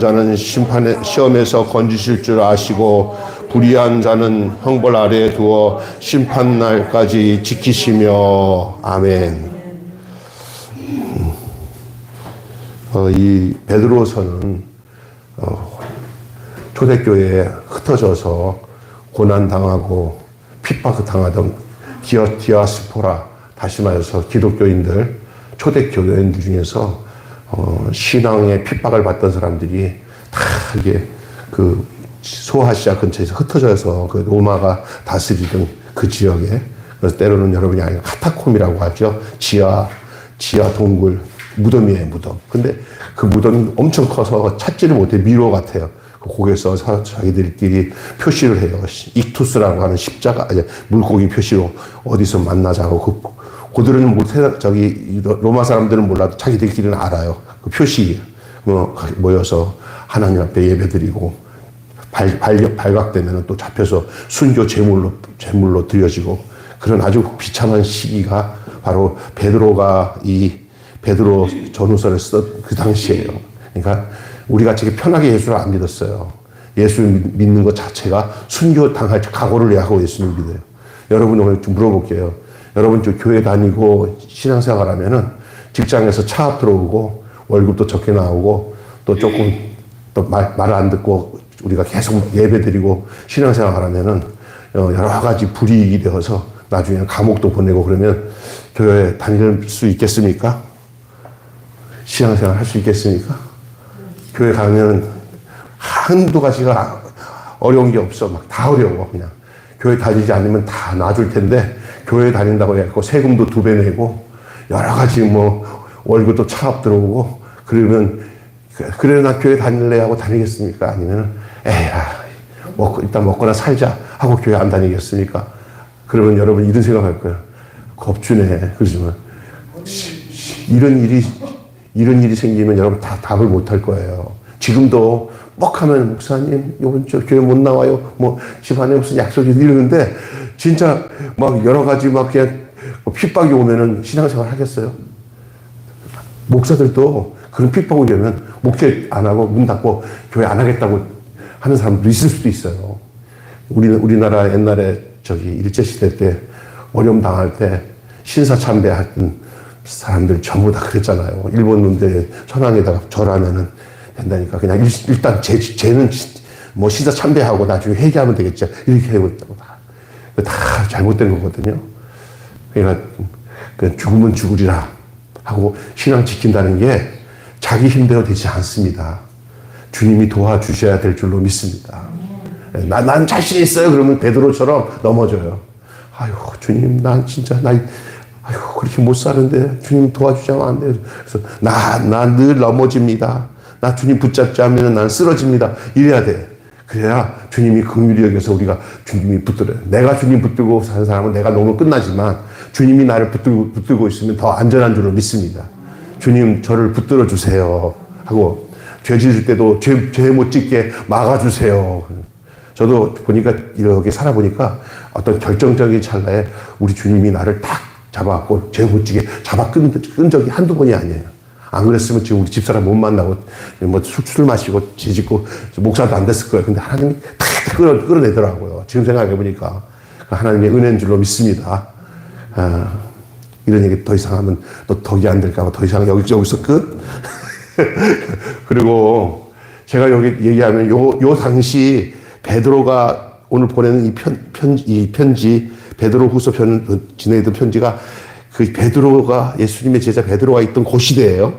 자는 심판의 시험에서 건지실 줄 아시고 불의한 자는 형벌 아래에 두어 심판날까지 지키시며. 아멘. 이 베드로서는 초대교회에 흩어져서 고난당하고 핍박당하던 디아스포라, 다시 말해서 기독교인들, 초대교회인들 중에서 신앙의 핍박을 받던 사람들이 다 이게 그 소아시아 근처에서 흩어져서 그 로마가 다스리던 그 지역에, 그래서 때로는 여러분이 아니라 카타콤이라고 하죠. 지하 동굴, 무덤이에요, 무덤. 근데 그 무덤이 엄청 커서 찾지를 못해. 미로 같아요. 거기서 자기들끼리 표시를 해요. 익투스라고 하는 십자가, 아니, 물고기 표시로 어디서 만나자고. 그들은 못해, 로마 사람들은 몰라도 자기들끼리는 알아요. 그 표시, 모여서 하나님 앞에 예배드리고, 발각되면 또 잡혀서 순교 제물로 드려지고, 그런 아주 비참한 시기가 바로 베드로 전후서를 썼 그 당시예요. 그러니까 우리가 되게 편하게 예수를 안 믿었어요. 예수 믿는 것 자체가 순교 당할 각오를 하고 예수를 믿어요. 여러분 오늘 좀 물어볼게요. 여러분 좀 교회 다니고 신앙생활 하면은 직장에서 차압 들어오고 월급도 적게 나오고 또 조금 또 말을 안 듣고 우리가 계속 예배드리고 신앙생활 하면은 여러 가지 불이익이 되어서 나중에 감옥도 보내고 그러면 교회 다닐 수 있겠습니까? 신앙생활 할 수 있겠습니까? 교회 가면 한두 가지가 어려운 게 없어. 막 다 어려워. 그냥 교회 다니지 않으면 다 놔줄 텐데 교회 다닌다고 해갖고 세금도 2배 내고 여러 가지 월급도 차압 들어오고 그러면 그래 나 교회 다닐래 하고 다니겠습니까? 아니면 에야 일단 먹거나 살자 하고 교회 안 다니겠습니까? 그러면 여러분 이런 생각할 거예요. 겁주네. 그러지만 이런 일이 생기면 여러분 다 답을 못 할 거예요. 지금도 하면 목사님 이번 주 교회 못 나와요. 집안에 무슨 약속이 이러는데 진짜 여러 가지 그냥 핍박이 오면은 신앙생활 하겠어요? 목사들도 그런 핍박이 오면 목회 안 하고 문 닫고 교회 안 하겠다고 하는 사람도 있을 수도 있어요. 우리나라 옛날에 일제시대 때 어려움 당할 때 신사참배했던 사람들 전부 다 그랬잖아요. 일본 놈들 천황에다가 절하면은 된다니까. 그냥 일단 쟤는 신사참배하고 나중에 회개하면 되겠죠. 이렇게 해버렸다고 다 잘못된 거거든요. 그러니까 죽으면 죽으리라 하고 신앙 지킨다는 게 자기 힘대로 되지 않습니다. 주님이 도와주셔야 될 줄로 믿습니다. 난 자신 있어요. 그러면 베드로처럼 넘어져요. 아유 주님 난 진짜 그렇게 못 사는데 주님 도와주자면 안 돼요. 그래서 나 늘 넘어집니다. 나 주님 붙잡지 않으면 난 쓰러집니다. 이래야 돼. 그래야 주님이 긍휼히 여겨서 우리가 주님이 붙들어요. 내가 주님 붙들고 사는 사람은 내가 너무 끝나지만 주님이 나를 붙들고 있으면 더 안전한 줄로 믿습니다. 주님 저를 붙들어 주세요 하고 죄 지을 때도 죄 못 짓게 막아주세요. 저도 보니까 이렇게 살아보니까 어떤 결정적인 찰나에 우리 주님이 나를 딱 잡아갖고 죄 못 지게 잡아 끈 적이 한두 번이 아니에요. 안 그랬으면 지금 우리 집사람 못 만나고 술 마시고 죄 짓고 목사도 안 됐을 거예요. 근데 하나님이 탁 끌어내더라고요. 지금 생각해보니까 하나님의 은혜인 줄로 믿습니다. 이런 얘기 더 이상 하면 또 덕이 안 될까봐 더 이상 여기서 끝. 그리고 제가 여기 얘기하면 요 당시 베드로가 오늘 보내는 이 편지 베드로 후서 지내던 편지가 그 베드로가 예수님의 제자 베드로가 있던 그 시대예요.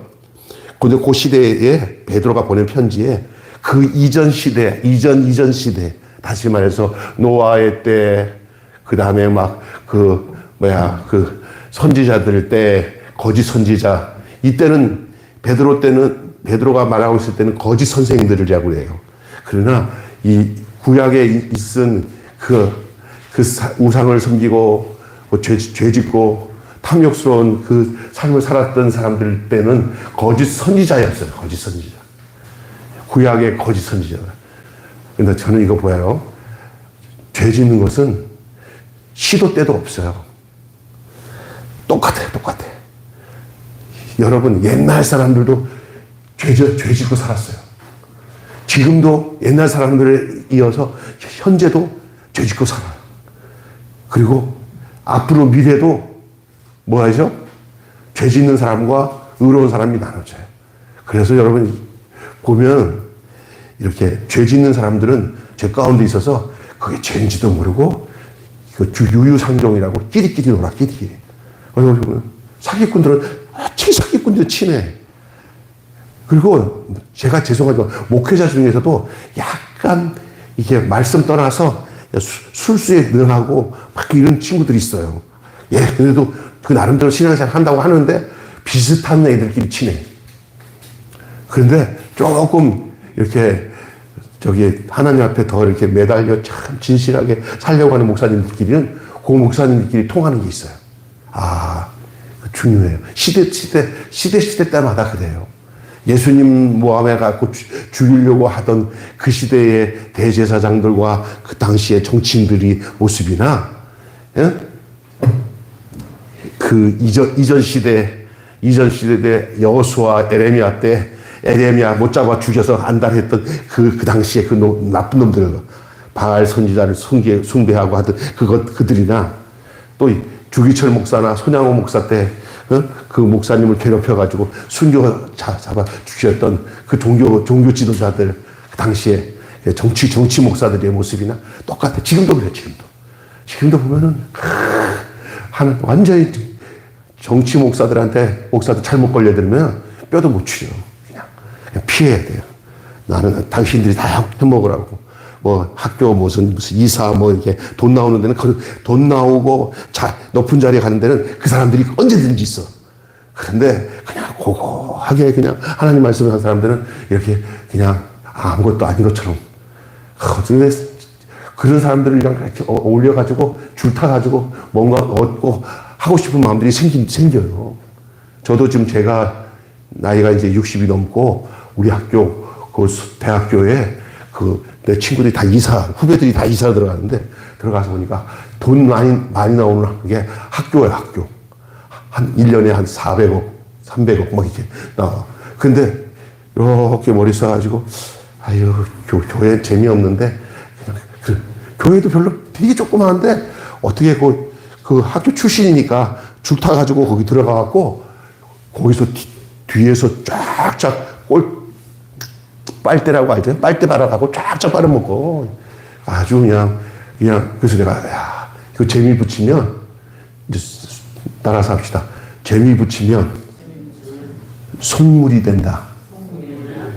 근데 그 시대에 베드로가 보낸 편지에 그 이전 시대 다시 말해서 노아의 때 그다음에 그 선지자들 때 거짓 선지자 이때는 베드로가 말하고 있을 때는 거짓 선생님들이라고 해요. 그러나 이 구약에 있은 우상을 섬기고 죄 짓고 탐욕스러운 그 삶을 살았던 사람들 때는 거짓 선지자였어요. 거짓 선지자. 구약의 거짓 선지자. 근데 저는 이거 보여요. 죄 짓는 것은 시도 때도 없어요. 똑같아요. 여러분 옛날 사람들도 죄 짓고 살았어요. 지금도 옛날 사람들에 이어서 현재도 죄 짓고 살아요. 그리고 앞으로 미래도 뭐 하죠? 죄 짓는 사람과 의로운 사람이 나눠져요. 그래서 여러분 보면 이렇게 죄 짓는 사람들은 죄 가운데 있어서 그게 죄인지도 모르고 그 유유상종이라고 끼리끼리 놀아, 끼리끼리. 그리고 사기꾼들은 사기꾼들 친해. 그리고 제가 죄송하지만 목회자 중에서도 약간 이게 말씀 떠나서 술수에 능하고 막 이런 친구들이 있어요. 예, 그래도 그 나름대로 신앙생활 한다고 하는데 비슷한 애들끼리 친해. 그런데 조금 이렇게 하나님 앞에 더 이렇게 매달려 참 진실하게 살려고 하는 목사님들끼리는 그 목사님들끼리 통하는 게 있어요. 아, 중요해요. 시대 때마다 그래요. 예수님 모함에 갖고 죽이려고 하던 그 시대의 대제사장들과 그 당시의 정치인들이 모습이나, 예? 그 이전 시대 여호수아 에레미야 때 에레미야 못 잡아 죽여서 안달했던 그 당시에 그 나쁜 놈들, 바알 선지자를 숭배하고 하던 그들이나, 또 주기철 목사나 손양호 목사 때 그 목사님을 괴롭혀가지고 순교 잡아 죽였던 그 종교 지도자들, 그 당시에 정치 목사들의 모습이나 똑같아. 지금도 그래, 지금도 보면은, 완전히 정치 목사들 잘못 걸려들면 뼈도 못 추려. 그냥 피해야 돼요. 나는 당신들이 다 해먹으라고. 뭐 학교 무슨 이사 뭐 이렇게 돈 나오는 데는 돈 나오고 높은 자리에 가는 데는 그 사람들이 언제든지 있어. 그런데 그냥 고고하게 그냥 하나님 말씀을 하는 사람들은 이렇게 그냥 아무것도 아닌 것처럼. 근데 그런 사람들이랑 이렇게 어울려가지고 줄 타가지고 뭔가 얻고 하고 싶은 마음들이 생겨요. 저도 지금 제가 나이가 이제 60이 넘고 우리 학교 그 대학교에 내 친구들이 다 후배들이 다 이사 들어가는데, 들어가서 보니까 돈 많이 나오는 게 학교예요, 학교. 한 1년에 한 400억, 300억 막 이렇게 나와. 근데 이렇게 머리 써가지고, 아유, 교회 재미없는데, 교회도 별로 되게 조그마한데, 어떻게 그 학교 출신이니까 줄 타가지고 거기 들어가갖고, 거기서 뒤에서 쫙쫙 빨대라고 알죠? 빨대 발라가고 쫙쫙 빨아먹고. 아주 그냥, 그래서 내가, 그 재미 붙이면, 이제 따라서 합시다. 재미 붙이면 속물이 된다.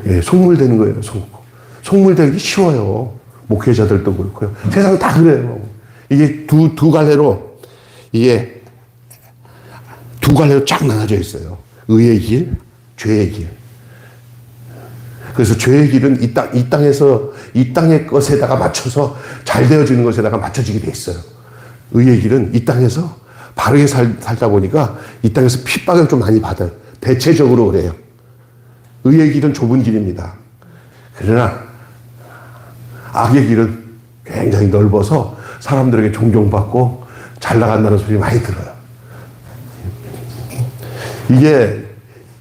예, 속물 되는 거예요, 속물 되기 쉬워요. 목회자들도 그렇고요. 세상 다 그래요. 이게 두 갈래로 쫙 나눠져 있어요. 의의 길, 죄의 길. 그래서 죄의 길은 이 땅의 것에다가 맞춰서 잘 되어지는 것에다가 맞춰지게 돼 있어요. 의의 길은 이 땅에서 바르게 살다 보니까 이 땅에서 핍박을 좀 많이 받아요. 대체적으로 그래요. 의의 길은 좁은 길입니다. 그러나 악의 길은 굉장히 넓어서 사람들에게 존경받고 잘 나간다는 소리 많이 들어요. 이게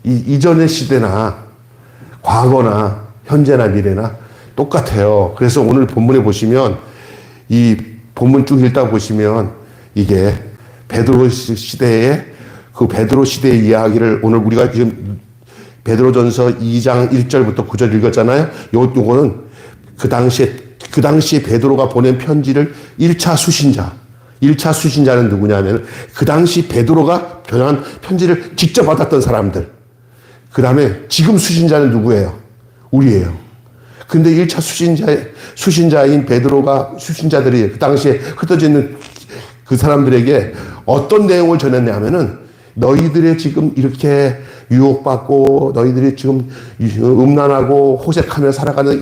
이전의 시대나 과거나 현재나 미래나 똑같아요. 그래서 오늘 본문에 보시면, 이 본문 쭉 읽다 보시면 이게 베드로 시대의 이야기를 오늘 우리가 지금 베드로전서 2장 1절부터 9절 읽었잖아요. 요거는 그 당시에 베드로가 보낸 편지를 1차 수신자는 누구냐면 그 당시 베드로가 변한 편지를 직접 받았던 사람들. 그 다음에 지금 수신자는 누구예요? 우리예요. 근데 1차 수신자인 베드로가 수신자들이 그 당시에 흩어져 있는 그 사람들에게 어떤 내용을 전했냐 하면은, 너희들의 지금 이렇게 유혹받고 너희들이 지금 음란하고 호색하며 살아가는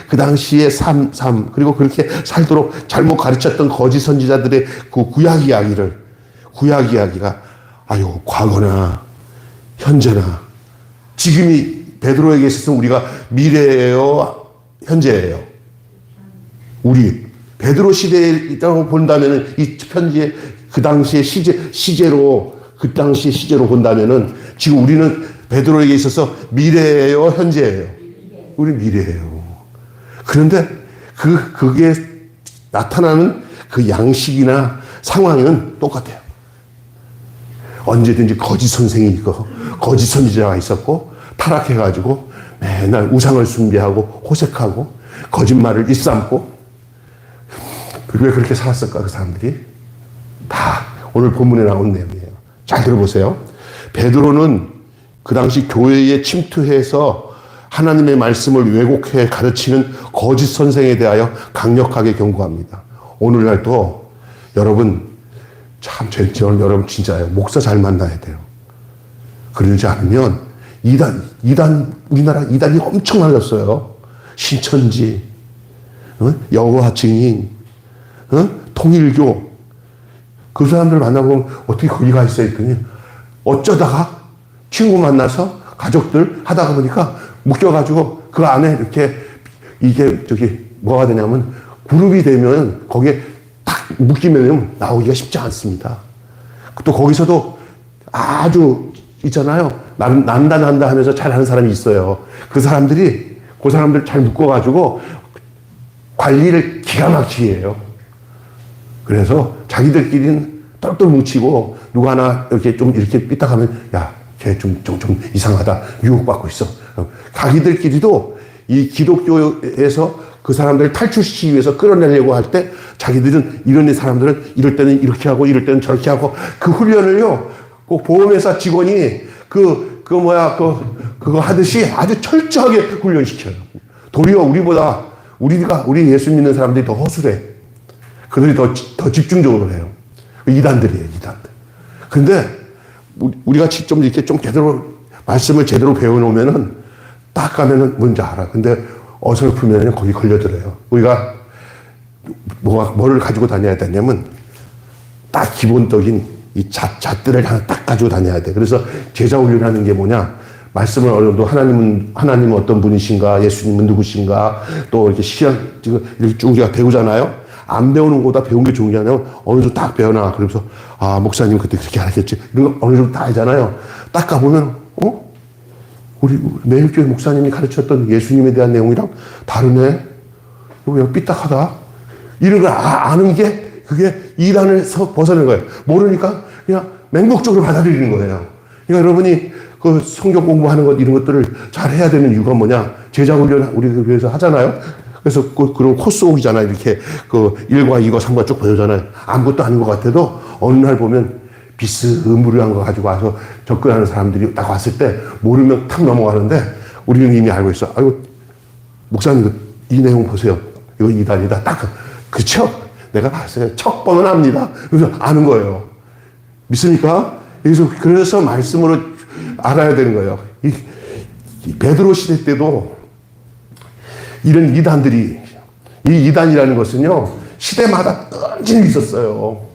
그 당시의 삶, 그리고 그렇게 살도록 잘못 가르쳤던 거짓 선지자들의 그 구약 이야기가 과거나 현재나 지금이 베드로에게 있어서 우리가 미래예요, 현재예요. 우리 베드로 시대에 있다고 본다면은 이 편지에 그 당시의 시제로 본다면은 지금 우리는 베드로에게 있어서 미래예요, 현재예요. 우리 미래예요. 그런데 그게 나타나는 그 양식이나 상황은 똑같아요. 언제든지 거짓 선생이 있고, 거짓 선지자가 있었고, 타락해가지고 맨날 우상을 숭배하고, 호색하고, 거짓말을 일삼고, 왜 그렇게 살았을까, 그 사람들이? 다 오늘 본문에 나온 내용이에요. 잘 들어보세요. 베드로는 그 당시 교회에 침투해서 하나님의 말씀을 왜곡해 가르치는 거짓 선생에 대하여 강력하게 경고합니다. 오늘날도 여러분, 저는 여러분 진짜예요. 목사 잘 만나야 돼요. 그러지 않으면 우리나라 이단이 엄청 많아졌어요. 신천지, 여호와 증인, 통일교. 그 사람들 만나보면 어떻게 거기 가 있어 했더니 어쩌다가 친구 만나서 가족들 하다가 보니까 묶여가지고 그 안에 이렇게 뭐가 되냐면 그룹이 되면 거기에 딱 묶이면 나오기가 쉽지 않습니다. 또 거기서도 아주 있잖아요. 난다 하면서 잘하는 사람이 있어요. 그 사람들 잘 묶어가지고 관리를 기가 막히게 해요. 그래서 자기들끼리는 똘똘 뭉치고 누가 하나 이렇게 삐딱하면 야, 걔 좀 이상하다. 유혹받고 있어. 자기들끼리도 이 기독교에서 그 사람들을 탈출시키기 위해서 끌어내려고 할 때 자기들은 이런 사람들은 이럴 때는 이렇게 하고 이럴 때는 저렇게 하고 그 훈련을요 꼭 보험회사 직원이 그거 하듯이 아주 철저하게 훈련시켜요. 도리어 우리 예수 믿는 사람들이 더 허술해. 그들이 더 집중적으로 해요. 이단들이에요, 이단들. 근데 우리가 좀 이렇게 좀 제대로 말씀을 제대로 배워놓으면은 딱 가면은 뭔지 알아. 근데 어설프면 거기 걸려들어요. 우리가 뭐를 가지고 다녀야 되냐면 딱 기본적인 이 잣들을 하나 딱 가지고 다녀야 돼. 그래서 제자 훈련하는 게 뭐냐? 말씀을 어느 정도 하나님은 어떤 분이신가, 예수님은 누구신가, 또 이렇게 이렇게 쭉 우리가 배우잖아요. 안 배우는 것보다 배운 게 좋은 게 아니라 어느 정도 딱 배워놔. 그러면서 목사님 그때 그렇게 하셨지. 이런 거 어느 정도 다 알잖아요. 딱 가보면 우리 매일교회 목사님이 가르쳤던 예수님에 대한 내용이랑 다르네. 이거 삐딱하다. 이런 걸 아는 게 그게 이단에서 벗어난 거예요. 모르니까 그냥 맹목적으로 받아들이는 거예요. 그러니까 여러분이 그 성경 공부하는 것 이런 것들을 잘 해야 되는 이유가 뭐냐? 제자 훈련 우리 교회에서 하잖아요. 그래서 그런 코스옥이잖아요. 이렇게 1과 2과 3과 쭉 보여잖아요. 아무것도 아닌 것 같아도 어느 날 보면 비스무리한 거 가지고 와서 접근하는 사람들이 딱 왔을 때 모르면 탁 넘어가는데 우리는 이미 알고 있어. 아이고, 목사님 이 내용 보세요. 이거 이단이다. 딱 그쵸? 내가 봤어요. 척보는 압니다. 그래서 아는 거예요. 믿습니까? 그래서 말씀으로 알아야 되는 거예요. 이 베드로 시대 때도 이런 이단들이, 이 이단이라는 것은요, 시대마다 던지는 있었어요.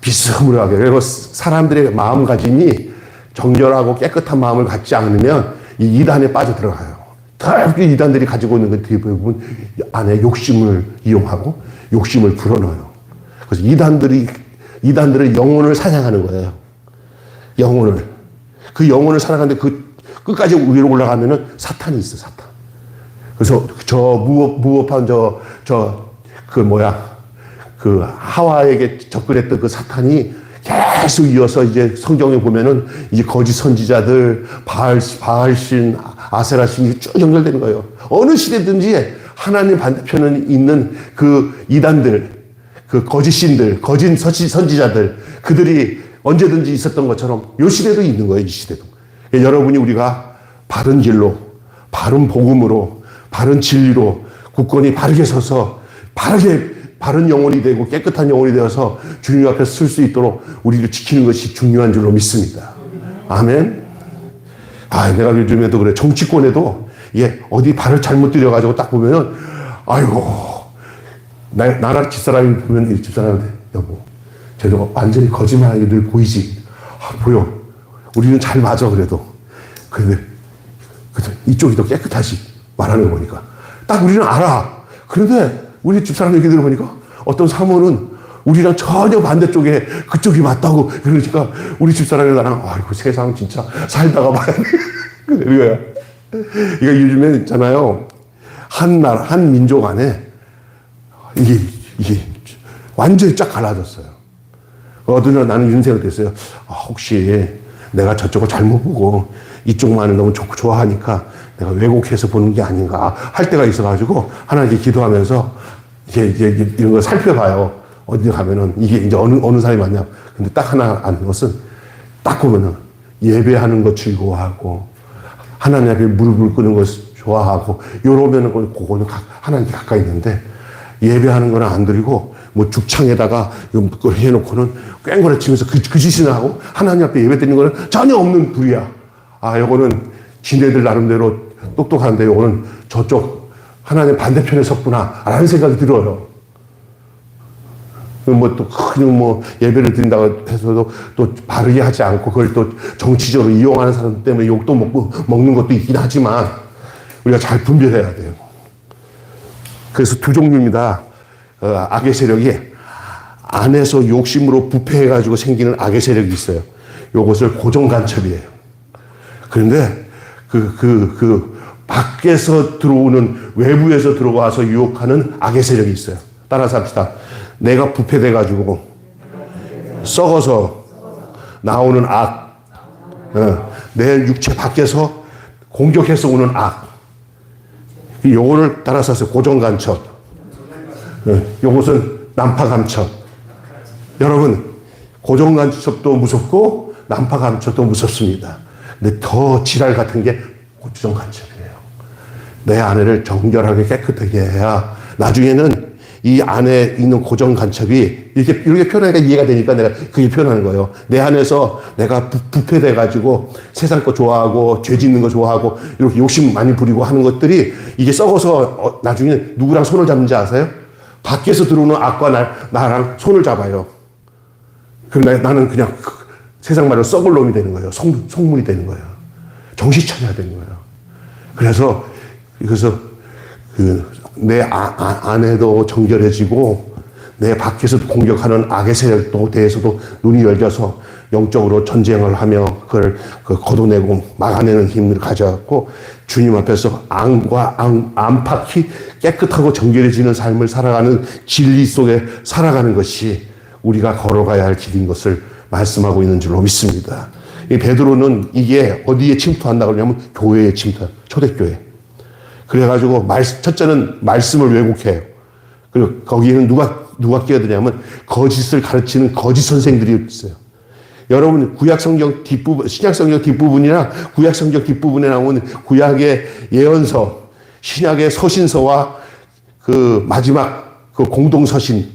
비스무리하게. 그리고 사람들의 마음가짐이 정결하고 깨끗한 마음을 갖지 않으면 이 이단에 빠져들어가요. 특히 이단들이 가지고 있는 것 대부분 안에 욕심을 이용하고 욕심을 불어넣어요. 그래서 이단들은 영혼을 사냥하는 거예요. 영혼을. 그 영혼을 사냥하는데 끝까지 위로 올라가면은 사탄이 있어, 사탄. 그래서 무법한 하와에게 접근했던 그 사탄이 계속 이어서 이제 성경에 보면은 이제 거짓 선지자들, 바알신, 아세라신이 쭉 연결되는 거예요. 어느 시대든지 하나님 반대편에 있는 그 이단들, 그 거짓신들, 거짓 선지자들, 그들이 언제든지 있었던 것처럼 이 시대도 있는 거예요, 이 시대도. 여러분이 우리가 바른 길로, 바른 복음으로, 바른 진리로 굳건히 바르게 서서 바른 영혼이 되고 깨끗한 영혼이 되어서 주님 앞에 쓸 수 있도록 우리를 지키는 것이 중요한 줄로 믿습니다. 아멘. 내가 요즘에도 그래. 정치권에도 어디 발을 잘못 들여가지고 딱 보면은 아이고 나라 집사람이 보면 집사람한테 여보 쟤도 완전히 거짓말하게 늘 보이지. 보여. 우리는 잘 맞아 그래도. 근데 이쪽이 더 깨끗하지. 말하는 거 보니까. 딱 우리는 알아. 그런데 우리 집사람 얘기 들어보니까 어떤 사모는 우리랑 전혀 반대쪽에 그쪽이 맞다고 그러니까 우리 집사람이 나랑 아이고 세상 진짜 살다가 봐야 돼. 이거야. 이거 요즘에 있잖아요. 한 민족 안에 이게 완전히 쫙 갈라졌어요. 어느 날 나는 이런 생각이 됐어요. 혹시 내가 저쪽을 잘못 보고 이쪽만을 너무 좋아하니까 내가 왜곡해서 보는 게 아닌가 할 때가 있어가지고 하나님께 기도하면서 이런 걸 살펴봐요. 어디 가면은 이게 이제 어느 사람이 맞냐. 근데 딱 하나 아는 것은 딱 보면은 예배하는 거 즐거워하고 하나님 앞에 무릎을 꿇는 걸 좋아하고 요러면은 그거는 하나님께 가까이 있는데 예배하는 거는 안 드리고 뭐 죽창에다가 그걸 해놓고는 꽹과를 치면서 그 짓이나 하고 하나님 앞에 예배 드리는 거는 전혀 없는 불이야. 요거는 지네들 나름대로 똑똑한데 요거는 저쪽 하나님 반대편에 섰구나 라는 생각이 들어요. 그냥 예배를 드린다고 해서도 또 바르게 하지 않고 그걸 또 정치적으로 이용하는 사람 때문에 욕도 먹는 것도 있긴 하지만 우리가 잘 분별해야 돼요. 그래서 두 종류입니다. 악의 세력이 안에서 욕심으로 부패해가지고 생기는 악의 세력이 있어요. 요것을 고정간첩이에요. 그런데 밖에서 들어오는 외부에서 들어와서 유혹하는 악의 세력이 있어요. 따라서 합시다. 내가 부패돼가지고 썩어서 나오는 악, 내 육체 밖에서 공격해서 오는 악, 요거를 따라서 해서 고정간첩, 요것은 난파간첩. 여러분, 고정간첩도 무섭고 난파간첩도 무섭습니다. 근데 더 지랄 같은 게 고정간첩이에요. 내 아내를 정결하게 깨끗하게 해야 나중에는 이 안에 있는 고정간첩이 이렇게 표현하니까 이해가 되니까 내가 그게 표현하는 거예요. 내 안에서 내가 부패돼가지고 세상 거 좋아하고 죄 짓는 거 좋아하고 이렇게 욕심 많이 부리고 하는 것들이 이게 썩어서 나중에 누구랑 손을 잡는지 아세요? 밖에서 들어오는 악과 나랑 손을 잡아요. 그럼 나는 그냥 세상 말로 썩을 놈이 되는 거예요. 속물이 되는 거예요. 정신 차려야 되는 거예요. 그래서 내 안에도 정결해지고 내 밖에서 공격하는 악의 세력도 대해서도 눈이 열려서 영적으로 전쟁을 하며 그걸 걷어내고 막아내는 힘을 가져갖고 주님 앞에서 안팎이 깨끗하고 정결해지는 삶을 살아가는 진리 속에 살아가는 것이 우리가 걸어가야 할 길인 것을 말씀하고 있는 줄로 믿습니다. 이 베드로는 이게 어디에 침투한다 그러냐면 교회에 침투해요. 초대교회. 그래가지고 첫째는 말씀을 왜곡해요. 그리고 거기에는 누가 끼어드냐면 거짓을 가르치는 거짓 선생들이 있어요. 여러분 구약성경 뒷부분, 신약성경 뒷부분이나 구약성경 뒷부분에 나오는 구약의 예언서, 신약의 서신서와 그 마지막 그 공동서신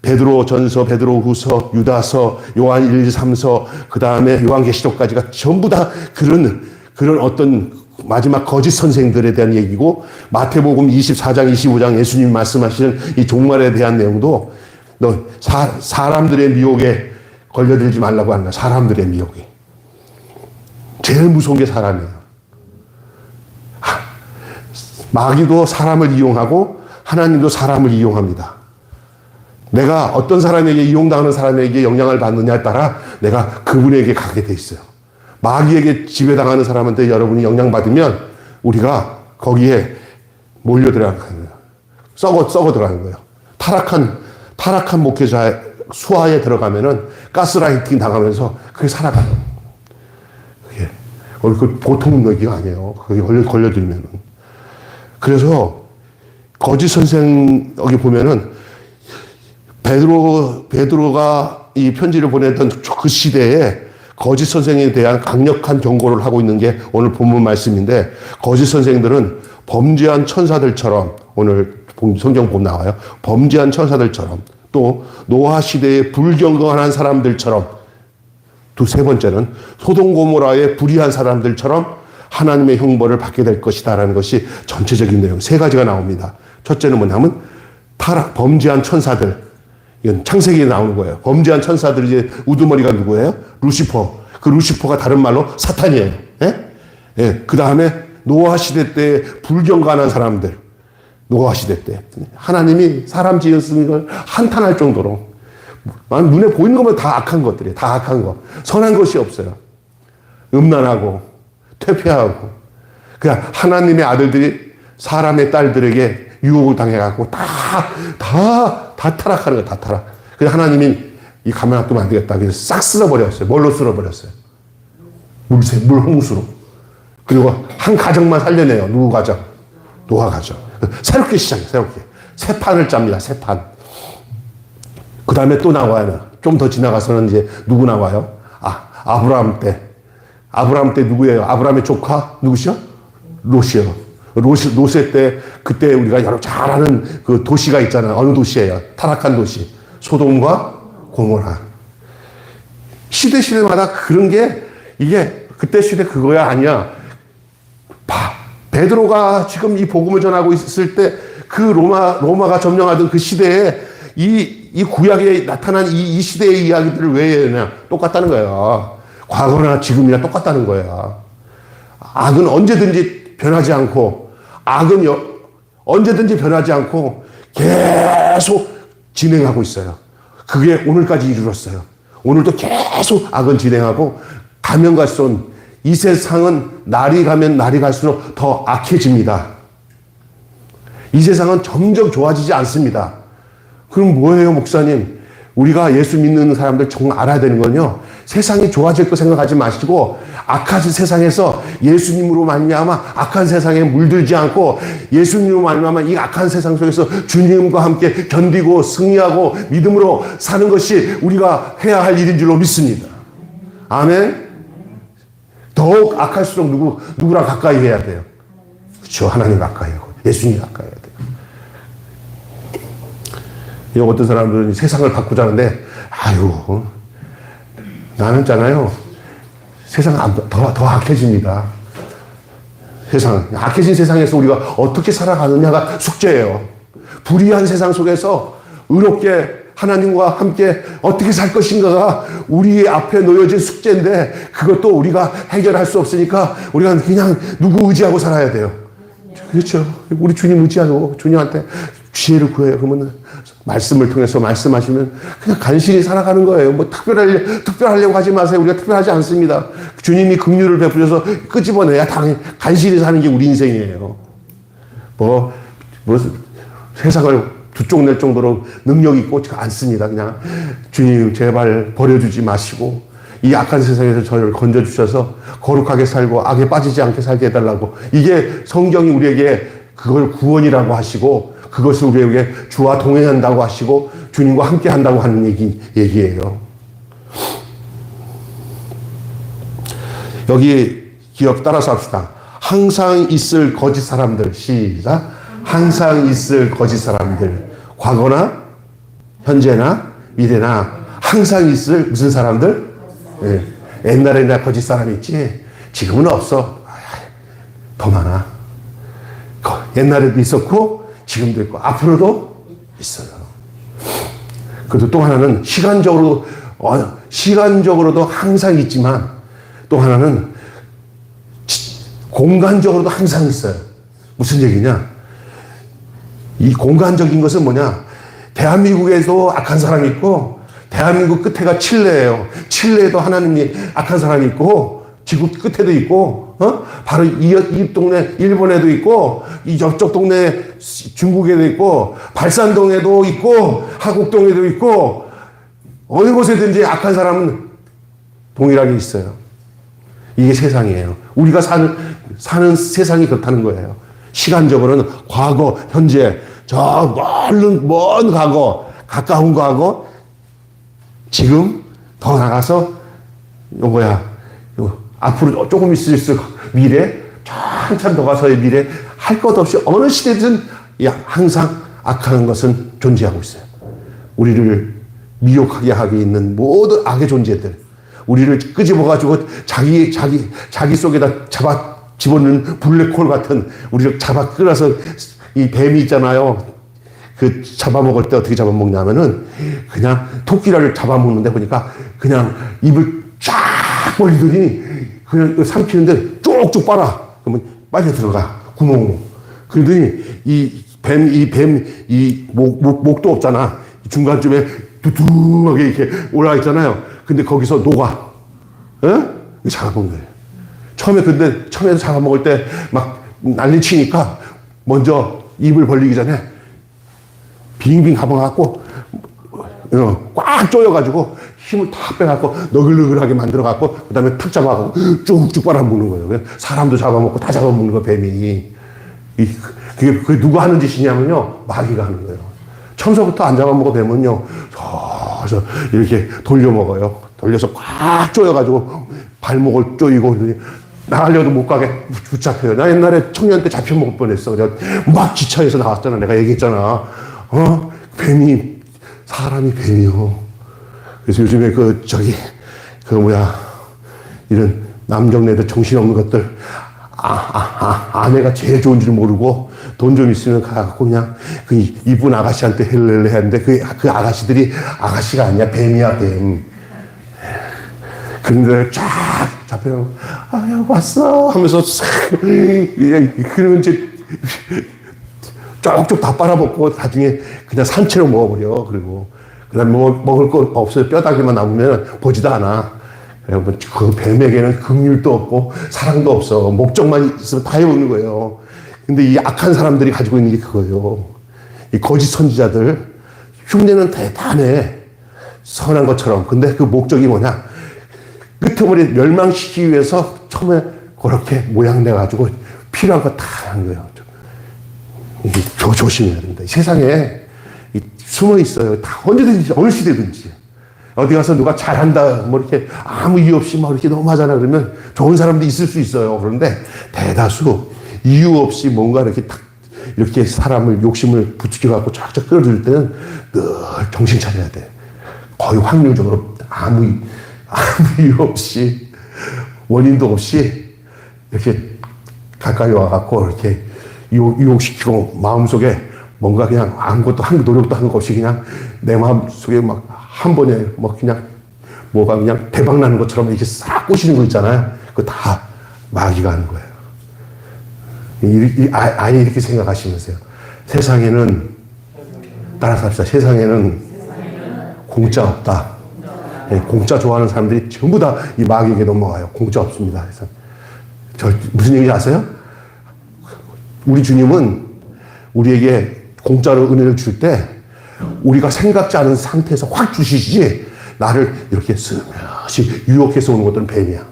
베드로전서, 베드로후서, 유다서, 요한 1, 2, 3서, 그 다음에 요한계시록까지가 전부 다 그런 어떤 마지막 거짓 선생들에 대한 얘기고, 마태복음 24장, 25장 예수님 말씀하시는 이 종말에 대한 내용도 너 사람들의 미혹에 걸려들지 말라고 한다. 사람들의 미혹에. 제일 무서운 게 사람이에요. 마귀도 사람을 이용하고 하나님도 사람을 이용합니다. 내가 어떤 사람에게 이용당하는 사람에게 영향을 받느냐에 따라 내가 그분에게 가게 돼 있어요. 마귀에게 지배당하는 사람한테 여러분이 영향받으면 우리가 거기에 몰려들어가는 거예요. 썩어 들어가는 거예요. 타락한 목회자의 수하에 들어가면은 가스라이팅 당하면서 그게 살아가요. 그게 보통 얘기가 아니에요. 그게 걸려들면은. 그래서 거짓 선생 여기 보면은 베드로가 이 편지를 보냈던 그 시대에 거짓 선생에 대한 강력한 경고를 하고 있는 게 오늘 본문 말씀인데, 거짓 선생들은 범죄한 천사들처럼, 오늘 성경 보면 나와요. 범죄한 천사들처럼, 또 노아 시대에 불경건한 사람들처럼, 세 번째는 소돔 고모라의 불의한 사람들처럼 하나님의 형벌을 받게 될 것이다라는 것이 전체적인 내용 세 가지가 나옵니다. 첫째는 뭐냐면 범죄한 천사들. 이건 창세기에 나오는 거예요. 범죄한 천사들이 이제 우두머리가 누구예요? 루시퍼. 그 루시퍼가 다른 말로 사탄이에요. 예? 그 다음에 노아 시대 때 불경건한 사람들. 노아 시대 때. 하나님이 사람 지었으니 걸 한탄할 정도로. 눈에 보이는 것만 다 악한 것들이에요. 다 악한 거. 선한 것이 없어요. 음란하고, 퇴폐하고. 그냥 하나님의 아들들이 사람의 딸들에게 유혹을 당해갖고 다 타락하는 거야, 다 타락. 그래서 하나님이 이 가만 놔두면 안 되겠다. 그래서 싹 쓸어버렸어요. 뭘로 쓸어버렸어요? 물 홍수로. 그리고 한 가정만 살려내요. 누구 가정? 노아 가정. 새롭게 시작해요, 새롭게. 새 판을 짭니다, 새 판. 그 다음에 또 나와요. 좀 더 지나가서는 이제 누구 나와요? 아브라함 때. 아브라함 때 누구예요? 아브라함의 조카? 누구시요? 롯이요. 롯의 때, 그때 우리가 여러 잘 아는 그 도시가 있잖아요. 어느 도시예요? 타락한 도시. 소돔과 고모라. 시대마다 그런 게, 이게, 그때 시대 그거야, 아니야. 베드로가 지금 이 복음을 전하고 있을 때, 그 로마가 점령하던 그 시대에 이 구약에 나타난 이 시대의 이야기들을 왜 해야 하냐? 똑같다는 거야. 과거나 지금이나 똑같다는 거야. 악은 언제든지 변하지 않고, 언제든지 변하지 않고 계속 진행하고 있어요. 그게 오늘까지 이르렀어요. 오늘도 계속 악은 진행하고, 가면 갈수록 이 세상은 날이 가면 날이 갈수록 더 악해집니다. 이 세상은 점점 좋아지지 않습니다. 그럼 뭐예요, 목사님? 우리가 예수 믿는 사람들 정말 알아야 되는 건요, 세상이 좋아질 거 생각하지 마시고 악한 세상에서 예수님으로 말미암아 악한 세상에 물들지 않고 예수님으로 말미암아 이 악한 세상 속에서 주님과 함께 견디고 승리하고 믿음으로 사는 것이 우리가 해야 할 일인 줄로 믿습니다. 아멘. 더욱 악할수록 누구랑 가까이 해야 돼요? 그렇죠. 하나님 가까이 하고 예수님 가까이 해야 돼요. 어떤 사람들은 세상을 바꾸자는데, 나는 있잖아요. 세상 더 악해집니다. 악해진 세상에서 우리가 어떻게 살아가느냐가 숙제예요. 불의한 세상 속에서 의롭게 하나님과 함께 어떻게 살 것인가가 우리 앞에 놓여진 숙제인데, 그것도 우리가 해결할 수 없으니까 우리가 그냥 누구 의지하고 살아야 돼요. 그렇죠. 우리 주님 의지하고 주님한테 지혜를 구해요. 그러면 말씀을 통해서 말씀하시면 그냥 간신히 살아가는 거예요. 뭐 특별하려고 하지 마세요. 우리가 특별하지 않습니다. 주님이 긍휼을 베푸셔서 끄집어내야 당연히 간신히 사는 게 우리 인생이에요. 세상을 두 쪽 낼 정도로 능력 있고 않습니다. 그냥 주님 제발 버려주지 마시고 이 악한 세상에서 저를 건져주셔서 거룩하게 살고 악에 빠지지 않게 살게 해달라고. 이게 성경이 우리에게 그걸 구원이라고 하시고, 그것을 우리에게 주와 동행한다고 하시고 주님과 함께 한다고 하는 얘기예요. 여기 기억 따라서 합시다. 항상 있을 거짓 사람들. 시작. 항상 있을 거짓 사람들. 과거나 현재나 미래나 항상 있을 무슨 사람들? 예. 옛날에나 거짓 사람이 있지 지금은 없어. 더 많아. 옛날에도 있었고 지금도 있고 앞으로도 있어요. 그래도 또 하나는 시간적으로도 항상 있지만 또 하나는 공간적으로도 항상 있어요. 무슨 얘기냐? 이 공간적인 것은 뭐냐? 대한민국에도 악한 사람이 있고 대한민국 끝에가 칠레예요. 칠레에도 하나님이 악한 사람이 있고 지구 끝에도 있고 바로 이 동네 일본에도 있고 이 저쪽 동네 중국에도 있고 발산동에도 있고 하곡동에도 있고 어느 곳에든지 악한 사람은 동일하게 있어요. 이게 세상이에요. 우리가 사는 세상이 그렇다는 거예요. 시간적으로는 과거, 현재, 저 먼 과거, 가까운 과거, 지금 더 나가서 앞으로 조금 있을 미래, 한참 더 가서의 미래, 할 것 없이 어느 시대든 항상 악한 것은 존재하고 있어요. 우리를 미혹하게 하게 있는 모든 악의 존재들, 우리를 끄집어가지고 자기 속에다 집어넣는 블랙홀 같은, 우리를 잡아 끌어서 이 뱀이 있잖아요. 그 잡아먹을 때 어떻게 잡아먹냐면은 그냥 토끼를 잡아먹는데 보니까 그냥 입을 쫙 벌리더니 그냥 삼키는데 쭉쭉 빨아. 그러면 빨리 들어가. 구멍으로. 그러더니 이 목도 없잖아. 중간쯤에 두툼하게 이렇게 올라가 있잖아요. 근데 거기서 녹아. 잡아먹는 거예요. 처음에 잡아먹을 때 막 난리 치니까 먼저 입을 벌리기 전에 빙빙 감아갖고 꽉 조여가지고 힘을 다 빼갖고 너글너글하게 만들어갖고 그 다음에 탁 잡아갖고 쭉쭉 빨아먹는 거예요. 사람도 잡아먹고 다 잡아먹는 거예요, 뱀이. 그게 누가 하는 짓이냐면요, 마귀가 하는 거예요. 처음서부터 안 잡아먹어 뱀은요, 저 이렇게 돌려먹어요. 돌려서 꽉 조여가지고 발목을 조이고 나가려도 못 가게 붙잡혀요. 나 옛날에 청년 때 잡혀먹을 뻔했어. 내가 막 기차에서 나왔잖아. 내가 얘기했잖아. 사람이 뱀이요. 그래서 요즘에 이런 남정네들 정신없는 것들, 아내가 제일 좋은 줄 모르고 돈 좀 있으면 가갖고 그냥 그 이쁜 아가씨한테 헬렐레 했는데 그 아가씨들이 아가씨가 아니야. 뱀이야, 뱀. 그런데 쫙 잡혀가고, 야, 왔어. 하면서 그러면 이제 쪽쪽 다 빨아먹고 나중에 그냥 산채로 먹어버려. 그리고 그 다음에 먹을 거 없어요. 뼈다귀만 남으면 보지도 않아. 그 뱀에게는 긍휼도 없고 사랑도 없어. 목적만 있으면 다 해먹는 거예요. 근데 이 악한 사람들이 가지고 있는 게 그거예요. 이 거짓 선지자들, 흉내는 대단해. 선한 것처럼. 근데 그 목적이 뭐냐? 끄트머리 멸망시키기 위해서 처음에 그렇게 모양내가지고 필요한 거 다 하는 거예요. 조심해야 된다. 세상에 숨어 있어요. 다 언제든지, 어느 시대든지. 어디 가서 누가 잘한다, 뭐 이렇게 아무 이유 없이 막 이렇게 너무 하잖아. 그러면 좋은 사람도 있을 수 있어요. 그런데 대다수 이유 없이 뭔가 이렇게 사람을 욕심을 부추겨갖고 쫙쫙 끌어들 때는 늘 정신 차려야 돼. 거의 확률적으로 아무 이유 없이, 원인도 없이 이렇게 가까이 와갖고 이렇게 유혹시키고 마음속에 뭔가 그냥 아무것도 노력도 하는 것 없이 그냥 내 마음속에 막 한 번에 뭐 그냥 뭐가 그냥 대박 나는 것처럼 이렇게 싹 꼬시는 거 있잖아요. 그거 다 마귀가 하는 거예요. 아예 이렇게 생각하시면서요. 세상에는, 따라서 합시다. 세상에는 공짜 없다. 공짜 좋아하는 사람들이 전부 다 이 마귀에게 넘어가요. 공짜 없습니다. 그래서 무슨 얘기인지 아세요? 우리 주님은 우리에게 공짜로 은혜를 줄 때 우리가 생각지 않은 상태에서 확 주시지, 나를 이렇게 스며시 유혹해서 오는 것들은 뱀이야.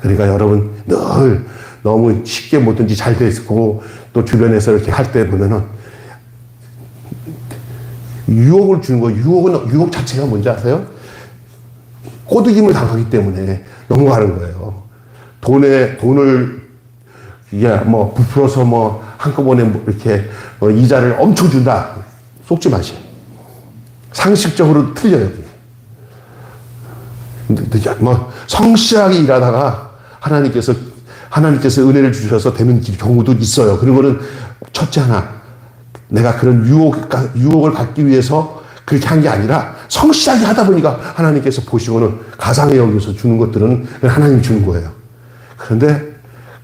그러니까 여러분 늘 너무 쉽게 뭐든지 잘 돼 있고 또 주변에서 이렇게 할 때 보면은 유혹을 주는 거, 유혹 자체가 뭔지 아세요? 꼬드김을 당하기 때문에 넘어가는 거예요. 돈을 이게 뭐 부풀어서 뭐 한꺼번에 뭐 이렇게 이자를 엄청 준다. 속지 마세요. 상식적으로 틀려요. 뭐 성실하게 일하다가 하나님께서 은혜를 주셔서 되는 경우도 있어요. 그런 거는 첫째 하나, 내가 그런 유혹을 받기 위해서 그렇게 한 게 아니라 성실하게 하다 보니까 하나님께서 보시고는 가상의 여기서 주는 것들은 하나님이 주는 거예요. 그런데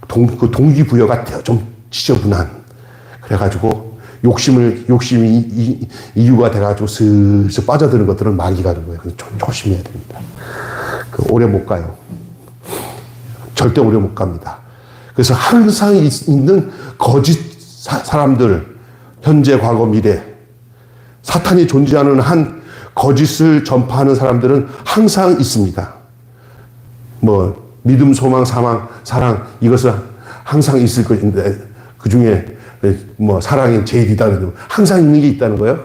그 동기부여가 좀 지저분한, 그래가지고 욕심이 이유가 돼가지고 슬슬 빠져드는 것들은 마귀가 하는 거예요. 그래서 조심해야 됩니다. 오래 못 가요. 절대 오래 못 갑니다. 그래서 항상 있는 거짓 사람들, 현재, 과거, 미래, 사탄이 존재하는 한 거짓을 전파하는 사람들은 항상 있습니다. 뭐 믿음, 소망, 사랑, 이것은 항상 있을 것인데 그 중에 뭐 사랑이 제일이다. 항상 있는 게 있다는 거예요.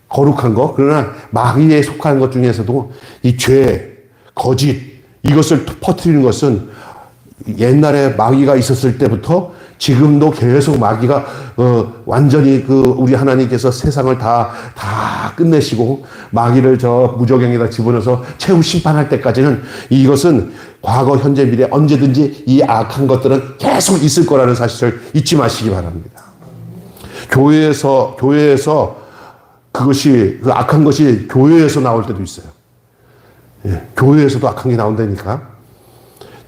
거룩한 거. 그러나 마귀에 속한 것 중에서도 이 죄, 거짓, 이것을 퍼뜨리는 것은 옛날에 마귀가 있었을 때부터 지금도 계속 마귀가 완전히 우리 하나님께서 세상을 다 끝내시고 마귀를 저 무저갱에다 집어넣어서 최후 심판할 때까지는 이것은 과거, 현재, 미래 언제든지 이 악한 것들은 계속 있을 거라는 사실을 잊지 마시기 바랍니다. 교회에서 그 악한 것이 교회에서 나올 때도 있어요. 예, 교회에서도 악한 게 나온다니까.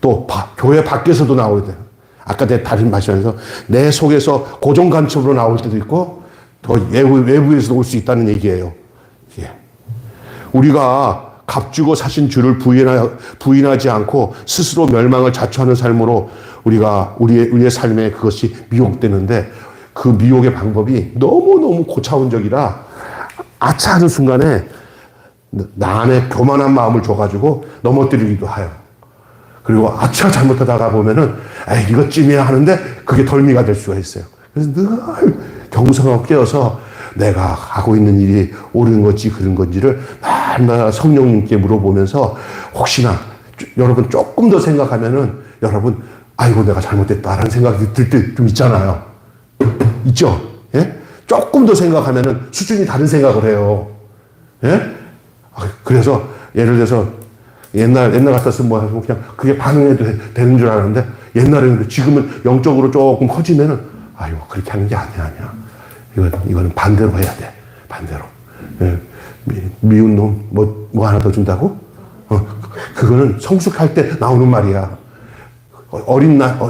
또 교회 밖에서도 나올 때, 아까 내 다른 말씀에서 내 속에서 고정간첩으로 나올 때도 있고 또 외부에서도 올 수 있다는 얘기예요. 예. 우리가 값주고 사신 주를 부인하지 않고 스스로 멸망을 자초하는 삶으로 우리의 삶에 그것이 미혹되는데, 그 미혹의 방법이 너무너무 고차원적이라 아차 하는 순간에 나 안에 교만한 마음을 줘가지고 넘어뜨리기도 해요. 그리고 아차 잘못하다가 보면은 에이 이것쯤이야 하는데 그게 덜미가 될 수가 있어요. 그래서 늘 경성하고 깨어서 내가 하고 있는 일이 옳은 건지 그른 건지를 날마다 성령님께 물어보면서 혹시나 여러분 조금 더 생각하면은 여러분 아이고 내가 잘못됐다라는 생각이 들 때 좀 있잖아요. 있죠? 예? 조금 더 생각하면은 수준이 다른 생각을 해요. 예? 그래서 예를 들어서 옛날 같았으면 뭐 그냥 그게 반응해도 되는 줄 알았는데 옛날에는 지금은 영적으로 조금 커지면은 아이고 그렇게 하는 게 아니야. 이거는 반대로 해야 돼. 반대로. 예. 미운 놈 뭐 하나 더 준다고? 그거는 성숙할 때 나오는 말이야.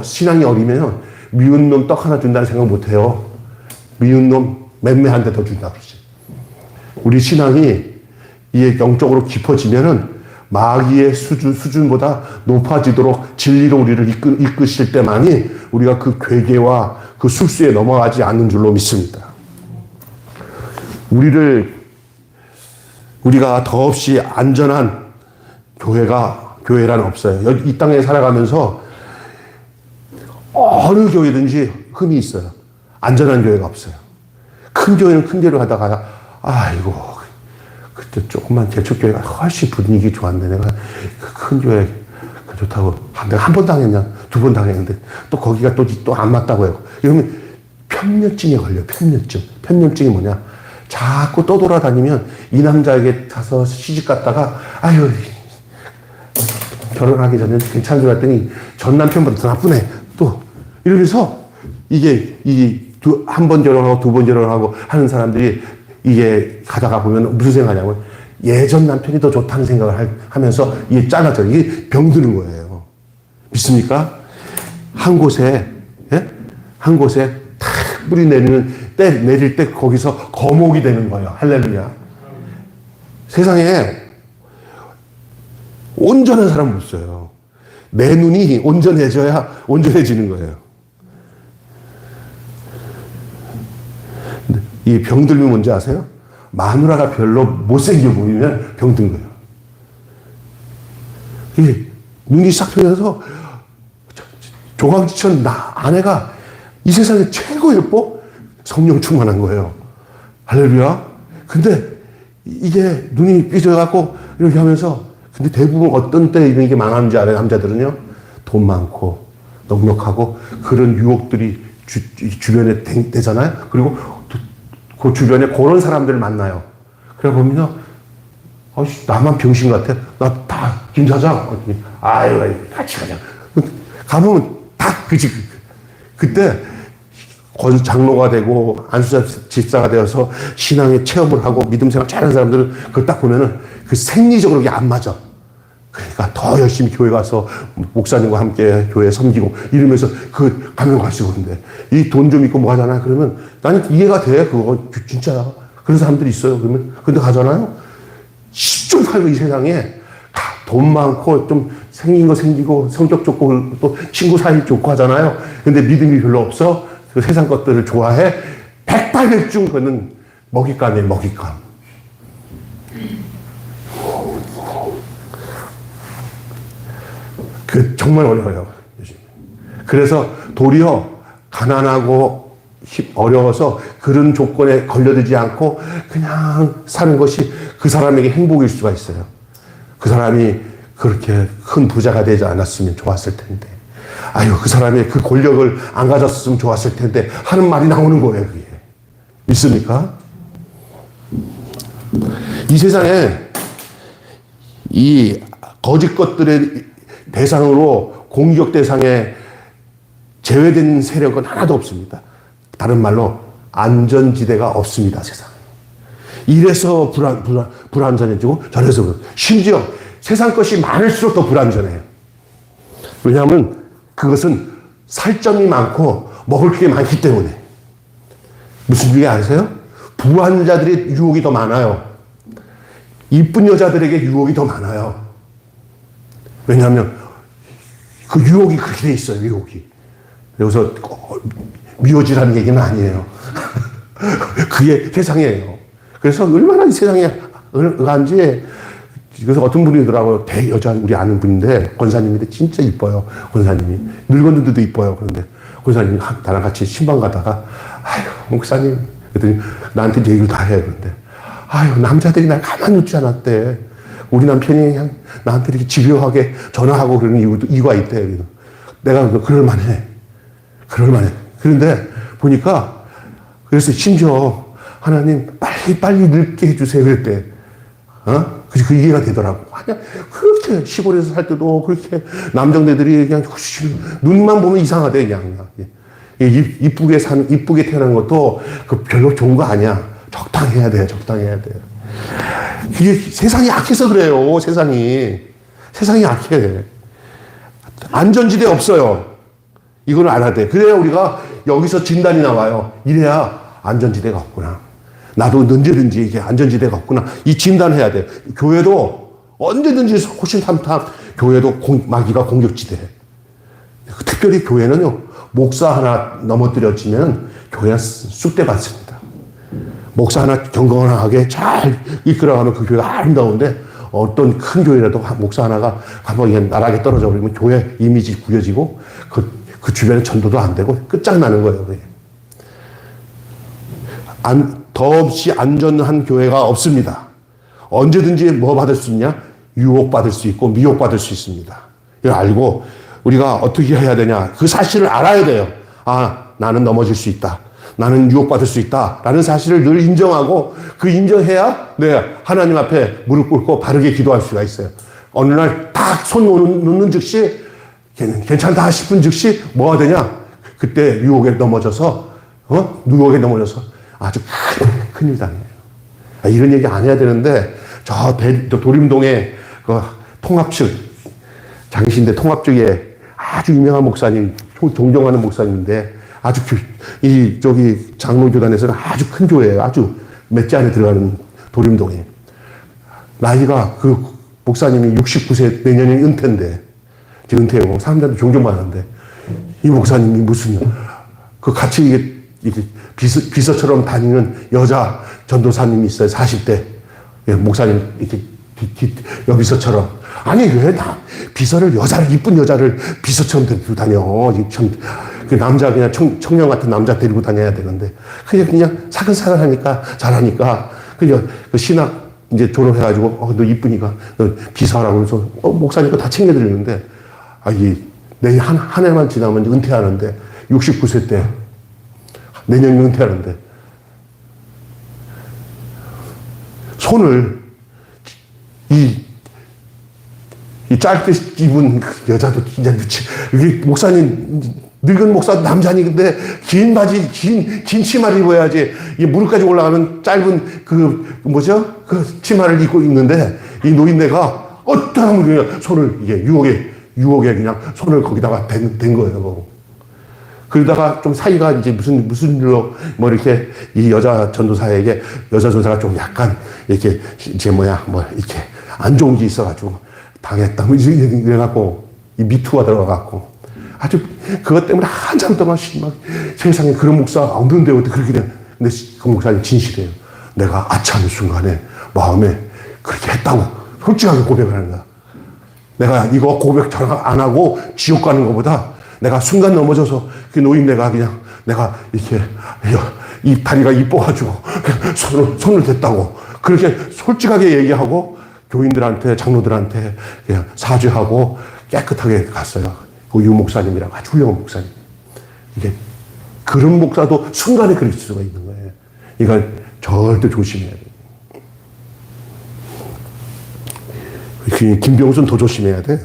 신앙이 어리면 미운 놈 떡 하나 준다는 생각 못 해요. 미운 놈 맴매한 대 더 준다 그러지. 우리 신앙이 이게 영적으로 깊어지면은 마귀의 수준보다 높아지도록 진리로 우리를 이끄실 때만이 우리가 그 괴계와 그 술수에 넘어가지 않는 줄로 믿습니다. 우리가 더없이 안전한 교회란 없어요. 이 땅에 살아가면서 어느 교회든지 흠이 있어요. 안전한 교회가 없어요. 큰 교회는 큰 교회로 하다가 아이고 그때 조그만 개척교회가 훨씬 분위기 좋았는데 내가 큰 교회 좋다고 내가 한 번 당했냐 2번 당했는데 또 거기가 또 안 맞다고 해요. 이러면 편견증에 걸려요. 편견증이 뭐냐, 자꾸 떠돌아다니면 이 남자에게 가서 시집 갔다가 아유 결혼하기 전에 괜찮은 줄 알았더니 전 남편보다 더 나쁘네 또 이러면서 이게 한 번 결혼하고 2번 결혼하고 하는 사람들이 이게 가다가 보면 무슨 생각하냐면 예전 남편이 더 좋다는 생각을 하면서 이게 잘라져요. 이게 병드는 거예요. 믿습니까? 한 곳에 탁 뿌리 내릴 때 거기서 거목이 되는 거예요. 할렐루야. 세상에 온전한 사람은 없어요. 내 눈이 온전해져야 온전해지는 거예요. 이 병들면 뭔지 아세요? 마누라가 별로 못생겨 보이면 병든 거예요. 이 눈이 싹 펴져서 조강지처럼 아내가 이 세상에 최고 예뻐? 성령 충만한 거예요. 할렐루야. 근데 이게 눈이 삐져갖고 이렇게 하면서 근데 대부분 어떤 때 이런 게 망하는지 알아요? 남자들은요. 돈 많고 넉넉하고 그런 유혹들이 주변에 되잖아요. 그리고 그 주변에 그런 사람들을 만나요. 그래 보면요. 나만 병신 같아. 나 다 김 사장. 아유 같이 가자. 가보면 다 그때 장로가 되고 안수자 집사가 되어서 신앙의 체험을 하고 믿음 생활 잘하는 사람들은 그걸 딱 보면은 그 생리적으로 이게 안 맞아. 그러니까 더 열심히 교회 가서 목사님과 함께 교회 섬기고 이러면서 가면 갈수록 그런데 이 돈 좀 있고 뭐 하잖아요. 그러면 나는 이해가 돼. 그거 진짜야. 그런 사람들이 있어요. 그러면 근데 가잖아요. 10좀 팔고 이 세상에 돈 많고 좀 생긴 거 생기고 성격 좋고 또 친구 사이 좋고 하잖아요. 근데 믿음이 별로 없어. 그 세상 것들을 좋아해. 백발백중 그는 먹잇감이에요. 먹잇감. 정말 어려워요. 그래서 도리어 가난하고 어려워서 그런 조건에 걸려들지 않고 그냥 사는 것이 그 사람에게 행복일 수가 있어요. 그 사람이 그렇게 큰 부자가 되지 않았으면 좋았을 텐데, 아유 그 사람이 그 권력을 안 가졌으면 좋았을 텐데 하는 말이 나오는 거예요. 그게 믿습니까? 이 세상에 이 거짓 것들의 대상으로 공격 대상에 제외된 세력은 하나도 없습니다. 다른 말로 안전지대가 없습니다. 세상에. 이래서 불안전해지고 저래서 심지어 세상 것이 많을수록 더 불안전해요. 왜냐하면 그것은 살점이 많고 먹을 게 많기 때문에. 무슨 얘기 아세요? 부한 자들의 유혹이 더 많아요. 이쁜 여자들에게 유혹이 더 많아요. 왜냐하면 그 유혹이 그렇게 돼 있어요. 유혹이. 그래서 미워지라는 얘기는 아니에요. 그게 세상이에요. 그래서 얼마나 이 세상에 의한지, 그래서 어떤 분이더라고요. 여자, 우리 아는 분인데, 권사님인데 진짜 이뻐요. 권사님이. 늙었는데도 이뻐요. 그런데 권사님이 나랑 같이 신방 가다가, 아유, 목사님. 그랬더니 나한테 얘기를 다 해. 그런데, 아유, 남자들이 날 가만히 놓지 않았대. 우리 남편이 그냥 나한테 이렇게 집요하게 전화하고 그러는 이유가 있대. 내가 그럴만해. 그럴만해. 그런데 보니까, 그래서 심지어 하나님 빨리 늙게 해주세요. 그랬대. 그 이해가 되더라고. 그냥 그렇게 시골에서 살 때도 그렇게 남정네들이 그냥 눈만 보면 이상하대. 그냥. 이쁘게 태어난 것도 별로 좋은 거 아니야. 적당해야 돼. 적당해야 돼. 이게 세상이 약해서 그래요. 세상이 약해. 안전지대 없어요. 이걸 알아야 돼. 그래야 우리가 여기서 진단이 나와요. 이래야 안전지대가 없구나. 나도 언제든지 이게 안전지대가 없구나. 이 진단해야 돼. 교회도 언제든지 호신탐탐, 교회도 마귀가 공격지대. 특별히 교회는요, 목사 하나 넘어뜨려지면 교회가 쑥대 받습니다. 목사 하나 경건하게 잘 이끌어가면 그 교회가 아름다운데, 어떤 큰 교회라도 목사 하나가 한번 나락에 떨어져 버리면 교회 이미지 구겨지고 그 주변에 전도도 안 되고 끝장나는 거예요. 더없이 안전한 교회가 없습니다. 언제든지 뭐 받을 수 있냐? 유혹받을 수 있고 미혹받을 수 있습니다. 이걸 알고 우리가 어떻게 해야 되냐? 그 사실을 알아야 돼요. 아, 나는 넘어질 수 있다. 나는 유혹받을 수 있다. 라는 사실을 늘 인정하고 그 인정해야 하나님 앞에 무릎 꿇고 바르게 기도할 수가 있어요. 어느 날 딱 손 놓는 즉시 괜찮다 싶은 즉시 뭐가 되냐? 그때 유혹에 넘어져서 아주 큰일 당해요. 이런 얘기 안 해야 되는데, 저 도림동의 그 통합 측, 장신대 통합 측에 아주 유명한 목사님, 존경하는 목사님인데, 아주 저기 장로교단에서는 아주 큰 교회예요. 아주 맷지 안에 들어가는 도림동에. 나이가 그 목사님이 69세, 내년에 은퇴인데, 지금 은퇴하고 사람들한테 종종 많은데, 이 목사님이 무슨, 같이 이게 비서처럼 다니는 여자 전도사님이 있어요. 40대. 목사님, 이렇게 여비서처럼. 아니, 왜 비서를, 이쁜 여자를 비서처럼 데리고 다녀. 참, 그 남자, 그냥 청년 같은 남자 데리고 다녀야 되는데. 그냥 사근사근하니까, 잘하니까. 그냥 그 신학 이제 졸업해가지고, 너 이쁘니까, 너 비서라고 그래서, 목사님 거 다 챙겨드리는데, 내일 한 해만 지나면 은퇴하는데, 69세 때, 내년 은퇴하는데, 손을, 이 짧게 입은 여자도 진짜 이게 목사님, 늙은 목사 남자니, 근데 긴 바지, 긴 치마를 입어야지, 이 무릎까지 올라가면 짧은 그 치마를 입고 있는데, 이 노인네가 어떠한 그냥 손을, 이게 유혹에 그냥 손을 거기다가 댄 거예요. 그러다가 좀 사이가 이제 무슨 일로 이렇게 이 여자 전도사에게 여자 전도사가 좀 약간 이렇게 이렇게 안 좋은 게 있어가지고 당했다. 이래갖고 이 미투가 들어가갖고 아주 그것 때문에 한참 동안 막 세상에 그런 목사가 없는데 어떻게 그렇게 돼. 근데 그 목사님 진실해요. 내가 아차하는 순간에 마음에 그렇게 했다고 솔직하게 고백을 하는 거야. 내가 이거 고백 안 하고 지옥 가는 것보다 내가 순간 넘어져서 그 노인네가 그냥 내가 이렇게 이 다리가 이뻐가지고 손을 댔다고 그렇게 솔직하게 얘기하고 교인들한테 장로들한테 그냥 사죄하고 깨끗하게 갔어요. 그 유 목사님이랑 아주 훌륭한 목사님. 이게 그런 목사도 순간에 그럴 수가 있는 거예요. 이걸 절대 조심해야 돼요. 김병수는 더 조심해야 돼.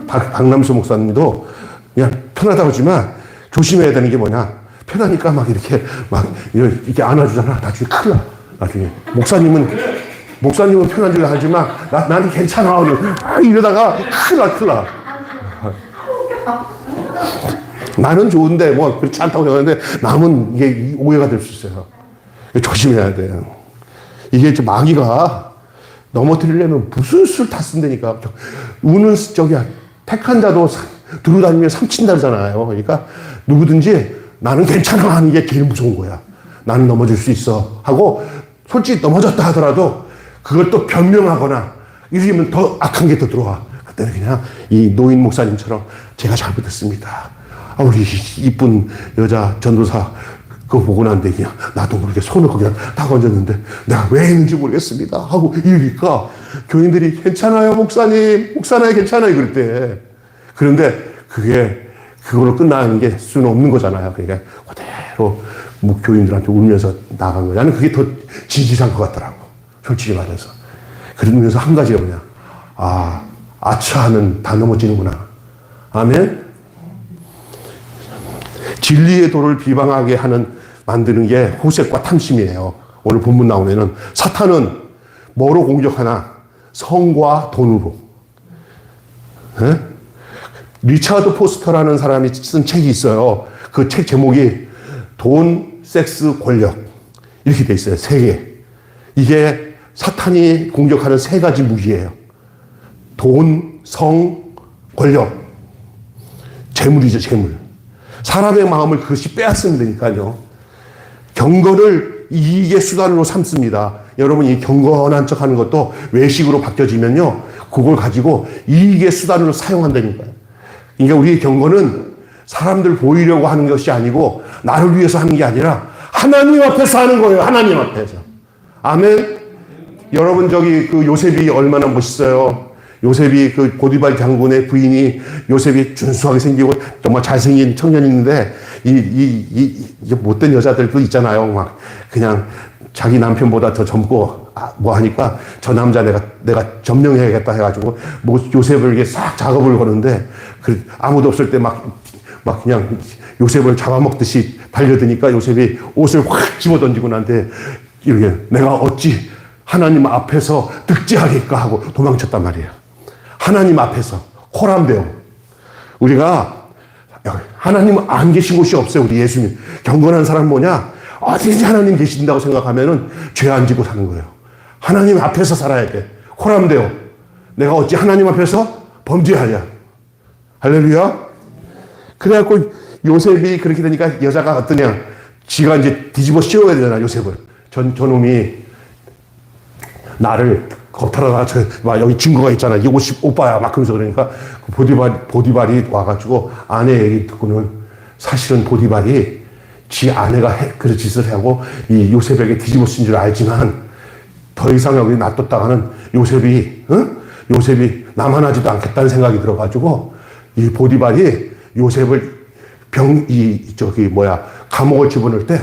박남수 목사님도 그냥 편하다고 하지만 조심해야 되는 게 뭐냐. 편하니까 막 이렇게 안아주잖아. 나중에 큰일 나. 나중에. 목사님은 편한 줄 알지만 나는 괜찮아. 이러다가 큰일 나. 나는 좋은데 그렇지 않다고 생각하는데 남은 이게 오해가 될 수 있어요. 조심해야 돼요. 이게 마귀가 넘어뜨리려면 무슨 수를 다 쓴다니까. 택한 자도 두루 다니면 삼친다 그러잖아요. 그러니까 누구든지 나는 괜찮아 하는 게 제일 무서운 거야. 나는 넘어질 수 있어 하고 솔직히 넘어졌다 하더라도 그걸 또 변명하거나 이러면 더 악한 게 더 들어와. 그때는 그냥 이 노인 목사님처럼 제가 잘못했습니다. 우리 이쁜 여자 전도사 그거 보고 난 뒤에 그냥 나도 모르게 손을 그냥 다 건졌는데 내가 왜 했는지 모르겠습니다 하고 이러니까 교인들이 괜찮아요 목사님, 목사나요 괜찮아요 그럴 때. 그런데 그걸로 끝나는 게 수는 없는 거잖아요. 그러니까 그대로 뭐 교인들한테 울면서 나간 거예요. 나는 그게 더 진실한 것 같더라고. 솔직히 말해서. 그러면서 한 가지가 뭐냐. 아차하면 다 넘어지는구나. 아멘. 진리의 도를 비방하게 만드는 게 호색과 탐심이에요. 오늘 본문 나오면은 사탄은 뭐로 공격하나? 성과 돈으로. 네? 리차드 포스터라는 사람이 쓴 책이 있어요. 그 책 제목이 돈, 섹스, 권력 이렇게 돼 있어요. 세 개. 이게 사탄이 공격하는 세 가지 무기예요. 돈, 성, 권력. 재물이죠, 재물. 사람의 마음을 그것이 빼앗으면 되니까요. 경건을 이익의 수단으로 삼습니다. 여러분 이 경건한 척 하는 것도 외식으로 바뀌어지면요. 그걸 가지고 이익의 수단으로 사용한다니까요. 그러니까 우리의 경건은 사람들 보이려고 하는 것이 아니고 나를 위해서 하는 게 아니라 하나님 앞에서 하는 거예요. 하나님 앞에서. 아멘. 여러분 그 요셉이 얼마나 멋있어요. 요셉이 그 보디발 장군의 부인이 요셉이 준수하게 생기고 정말 잘생긴 청년인데 이 못된 여자들 그 있잖아요. 막 그냥 자기 남편보다 더 젊고 뭐 하니까 저 남자 내가 점령해야겠다 해가지고 뭐 요셉을 이렇게 싹 작업을 거는데 아무도 없을 때 막 그냥 요셉을 잡아먹듯이 달려드니까 요셉이 옷을 확 집어던지고 나한테 이렇게 내가 어찌 하나님 앞에서 득지하겠까 하고 도망쳤단 말이에요. 하나님 앞에서 코람데오. 우리가 하나님 안 계신 곳이 없어요. 우리 예수님. 경건한 사람 뭐냐? 어디든지 하나님 계신다고 생각하면은 죄 안 지고 사는 거예요. 하나님 앞에서 살아야 돼. 코람데오. 내가 어찌 하나님 앞에서 범죄하냐. 할렐루야. 그래갖고 요셉이 그렇게 되니까 여자가 어떠냐. 지가 이제 뒤집어 씌워야 되잖아, 요셉을. 저놈이 나를 겁탈아가 여기 증거가 있잖아. 이 옷이 오빠야. 막 그러면서 그러니까 보디발이 와가지고 아내 얘기 듣고는 사실은 보디발이 지 아내가 그 짓을 하고 이 요셉에게 뒤집어 쓴 줄 알지만 더 이상 여기 놔뒀다가는 요셉이 나만 하지도 않겠다는 생각이 들어가지고 이 보디발이 요셉을 감옥을 집어넣을 때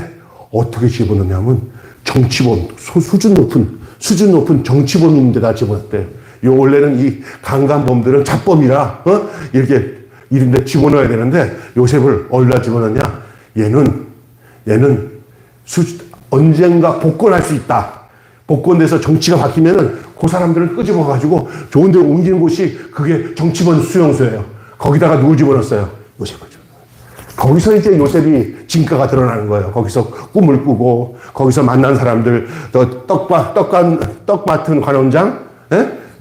어떻게 집어넣냐면 정치범, 수준 높은 정치범인 데다 집어넣었대. 원래는 이 강간범들은 잡범이라, 이렇게 이런데 집어넣어야 되는데 요셉을 어디다 집어넣냐? 얘는 언젠가 복권할 수 있다. 복권돼서 정치가 바뀌면은 그 사람들을 끄집어가지고 좋은 데로 옮기는 곳이 그게 정치범 수용소예요. 거기다가 누굴 집어넣었어요? 요셉을. 거기서 이제 요셉이 진가가 드러나는 거예요. 거기서 꿈을 꾸고, 거기서 만난 사람들, 떡 맡은 관원장,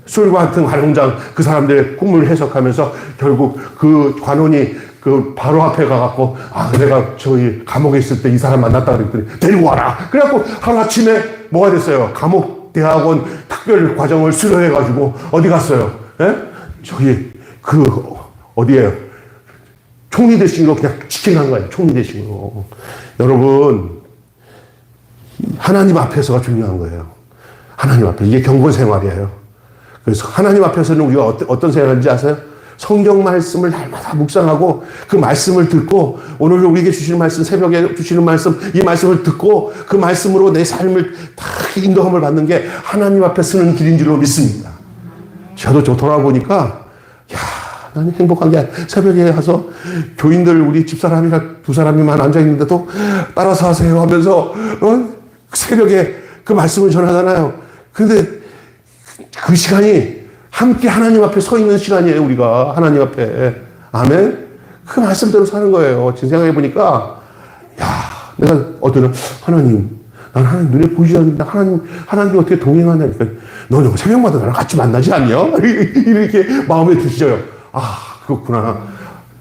술 맡은 관원장, 그 사람들의 꿈을 해석하면서 결국 그 관원이 그 바로 앞에 가갖고, 내가 저기 감옥에 있을 때 이 사람 만났다 그랬더니 데리고 와라. 그래갖고 하루아침에 뭐가 됐어요? 감옥 대학원 특별 과정을 수료해가지고 어디 갔어요? 어디에요? 총리 대신으로 그냥 지켜간 거예요. 총리 대신으로. 여러분, 하나님 앞에서가 중요한 거예요. 하나님 앞에. 이게 경건 생활이에요. 그래서 하나님 앞에서는 우리가 어떤 생활인지 아세요? 성경 말씀을 날마다 묵상하고 그 말씀을 듣고 오늘 우리에게 주시는 말씀, 새벽에 주시는 말씀, 이 말씀을 듣고 그 말씀으로 내 삶을 다 인도함을 받는 게 하나님 앞에 서는 길인 줄로 믿습니다. 저도 돌아보니까 나는 행복한 게 새벽에 가서 교인들 우리 집사람이랑 두 사람이만 앉아있는데도 따라서 하세요 하면서 새벽에 그 말씀을 전하잖아요. 그런데 그 시간이 함께 하나님 앞에 서 있는 시간이에요. 우리가 하나님 앞에. 아멘. 그 말씀대로 사는 거예요. 지금 생각해 보니까 내가 어떤 하나님 난 하나님 눈에 보이지 않는데 하나님 어떻게 동행하냐니까 너 새벽마다 나랑 같이 만나지 않냐? 이렇게 마음에 드시죠. 그렇구나.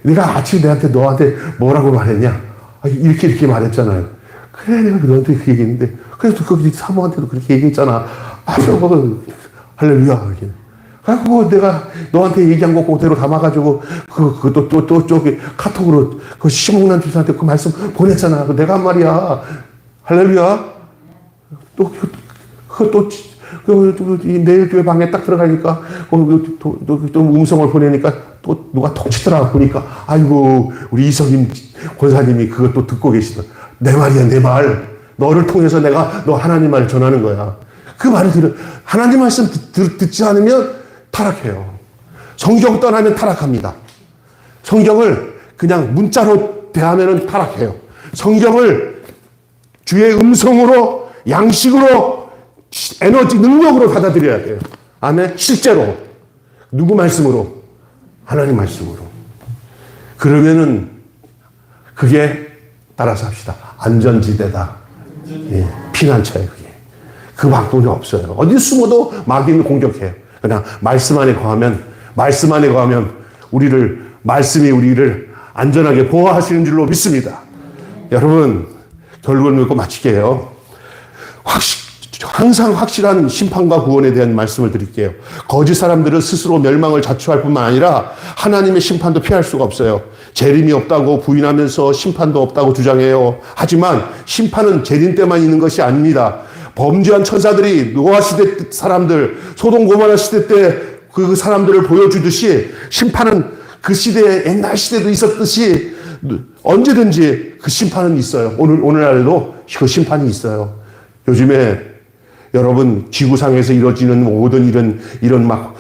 네가 아침에 너한테 뭐라고 말했냐? 이렇게 말했잖아요. 그래, 내가 너한테 그 얘기했는데, 그래서 그 사모한테도 그렇게 얘기했잖아. 할렐루야. 그래갖고 내가 너한테 얘기한 거 그대로 담아가지고, 저기 카톡으로 그 시목난 주사한테 그 말씀 보냈잖아. 내가 한 말이야. 할렐루야. 내일 교회 방에 딱 들어가니까, 또 음성을 보내니까 또 누가 톡 치더라. 보니까, 아이고, 우리 이성임 권사님이 그것도 듣고 계시더라. 내 말이야, 내 말. 너를 통해서 내가 너 하나님 말을 전하는 거야. 그 말을 하나님 말씀 듣지 않으면 타락해요. 성경 떠나면 타락합니다. 성경을 그냥 문자로 대하면 타락해요. 성경을 주의 음성으로, 양식으로, 에너지, 능력으로 받아들여야 돼요. 아멘? 실제로. 누구 말씀으로? 하나님 말씀으로. 그러면은 그게 따라서 합시다. 안전지대다. 예, 피난처예요, 그게. 그 방법이 없어요. 어디 숨어도 마귀는 공격해요. 그냥 말씀 안에 거하면 말씀이 우리를 안전하게 보호하시는 줄로 믿습니다. 여러분, 결론을 맺고 마칠게요. 항상 확실한 심판과 구원에 대한 말씀을 드릴게요. 거짓 사람들은 스스로 멸망을 자초할 뿐만 아니라 하나님의 심판도 피할 수가 없어요. 재림이 없다고 부인하면서 심판도 없다고 주장해요. 하지만 심판은 재림 때만 있는 것이 아닙니다. 범죄한 천사들이 노아 시대 사람들, 소돔 고모라 시대 때 그 사람들을 보여주듯이 심판은 그 시대에 옛날 시대도 있었듯이 언제든지 그 심판은 있어요. 오늘날에도 그 심판이 있어요. 요즘에 여러분 지구상에서 이루어지는 모든 이런 막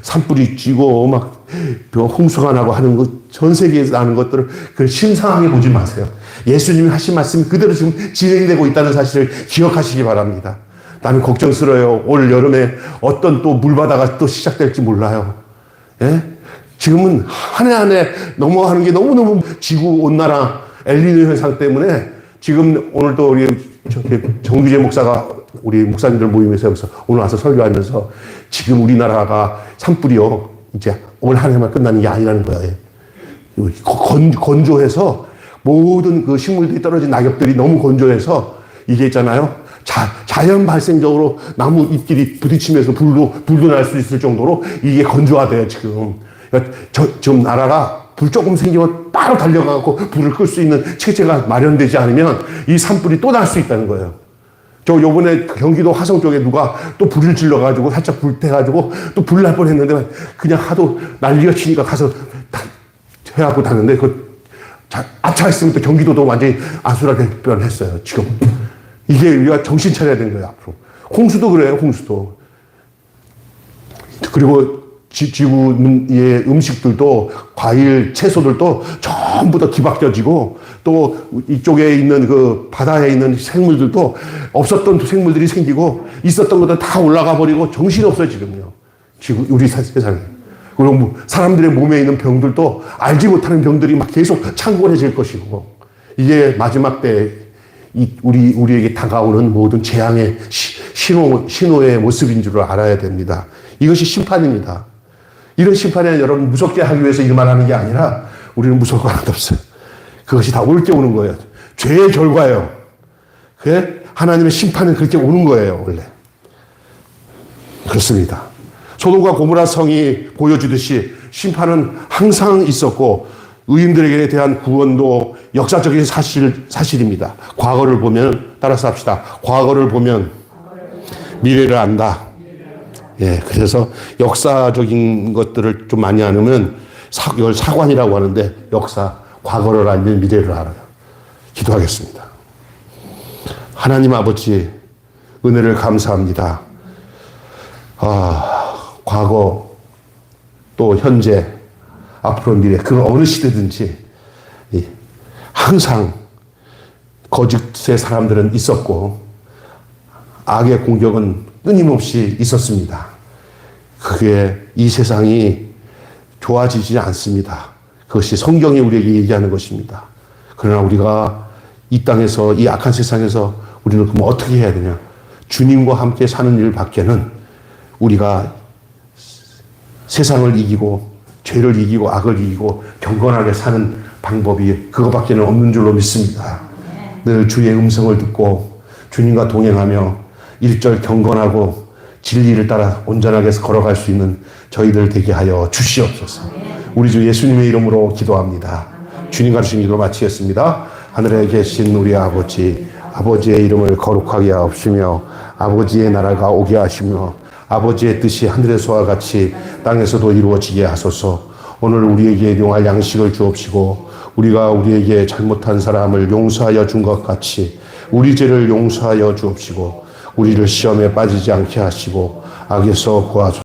산불이 찌고 막 홍수가 나고 하는 것, 전 세계에서 나는 것들을 그 심상하게 보지 마세요. 예수님이 하신 말씀이 그대로 지금 진행되고 있다는 사실을 기억하시기 바랍니다. 나는 걱정스러워요. 올 여름에 어떤 또 물바다가 또 시작될지 몰라요. 예? 지금은 한 해 한 해 넘어가는 게 너무너무 지구온난화 엘니뇨 현상 때문에 지금 오늘도 우리 정규재 목사가 우리 목사님들 모임에서 여기서 오늘 와서 설교하면서 지금 우리나라가 산불이요. 이제 올 한 해만 끝나는 게 아니라는 거예요. 건조해서 모든 그 식물들이 떨어진 낙엽들이 너무 건조해서 이게 있잖아요. 자연 발생적으로 나무 잎끼리 부딪히면서 불도 날 수 있을 정도로 이게 건조하대요, 지금. 그러니까 지금 나라가 불 조금 생기면 바로 달려가고 불을 끌 수 있는 체제가 마련되지 않으면 이 산불이 또 날 수 있다는 거예요. 요번에 경기도 화성 쪽에 누가 또 불을 질러가지고 살짝 불태가지고 또 불 날 뻔 했는데 그냥 하도 난리가 치니까 가서 해갖고 다는데 아차했으면 또 경기도도 완전히 아수라될 뻔했어요, 지금. 이게 우리가 정신 차려야 되는 거예요, 앞으로. 홍수도 그래요, 홍수도. 그리고 지구의 음식들도, 과일, 채소들도 전부 다 뒤바뀌어지고, 또 이쪽에 있는 그 바다에 있는 생물들도 없었던 생물들이 생기고, 있었던 것도 다 올라가 버리고, 정신없어요, 지금요. 우리 세상에. 그리고 사람들의 몸에 있는 병들도 알지 못하는 병들이 막 계속 창궐해질 것이고, 이게 마지막 때 우리에게 다가오는 모든 재앙의 신호의 모습인 줄 알아야 됩니다. 이것이 심판입니다. 이런 심판에 여러분 무섭게 하기 위해서 이 말하는 게 아니라 우리는 무서울 거 하나도 없어요. 그것이 다 올 게 오는 거예요. 죄의 결과예요. 그게 하나님의 심판은 그렇게 오는 거예요, 원래. 그렇습니다. 소돔과 고모라 성이 보여주듯이 심판은 항상 있었고 의인들에게 대한 구원도 역사적인 사실입니다. 과거를 보면, 따라서 합시다. 과거를 보면 미래를 안다. 예, 그래서 역사적인 것들을 좀 많이 알으면 이걸 사관이라고 하는데 과거를 알면 미래를 알아요. 기도하겠습니다. 하나님 아버지, 은혜를 감사합니다. 과거, 또 현재, 앞으로 미래, 그 어느 시대든지 항상 거짓의 사람들은 있었고 악의 공격은 끊임없이 있었습니다. 그게 이 세상이 좋아지지 않습니다. 그것이 성경이 우리에게 얘기하는 것입니다. 그러나 우리가 이 땅에서, 이 악한 세상에서 우리는 그럼 어떻게 해야 되냐? 주님과 함께 사는 일밖에는 우리가 세상을 이기고 죄를 이기고 악을 이기고 경건하게 사는 방법이 그거밖에는 없는 줄로 믿습니다. 늘 주의 음성을 듣고 주님과 동행하며 일절 경건하고 진리를 따라 온전하게 걸어갈 수 있는 저희들 되게 하여 주시옵소서. 우리 주 예수님의 이름으로 기도합니다. 주님 가르치신 기도 마치겠습니다. 하늘에 계신 우리 아버지, 아버지의 이름을 거룩하게 하옵시며 아버지의 나라가 오게 하시며 아버지의 뜻이 하늘에서와 같이 땅에서도 이루어지게 하소서. 오늘 우리에게 용할 양식을 주옵시고 우리가 우리에게 잘못한 사람을 용서하여 준 것 같이 우리 죄를 용서하여 주옵시고 우리를 시험에 빠지지 않게 하시고 악에서 구하소서.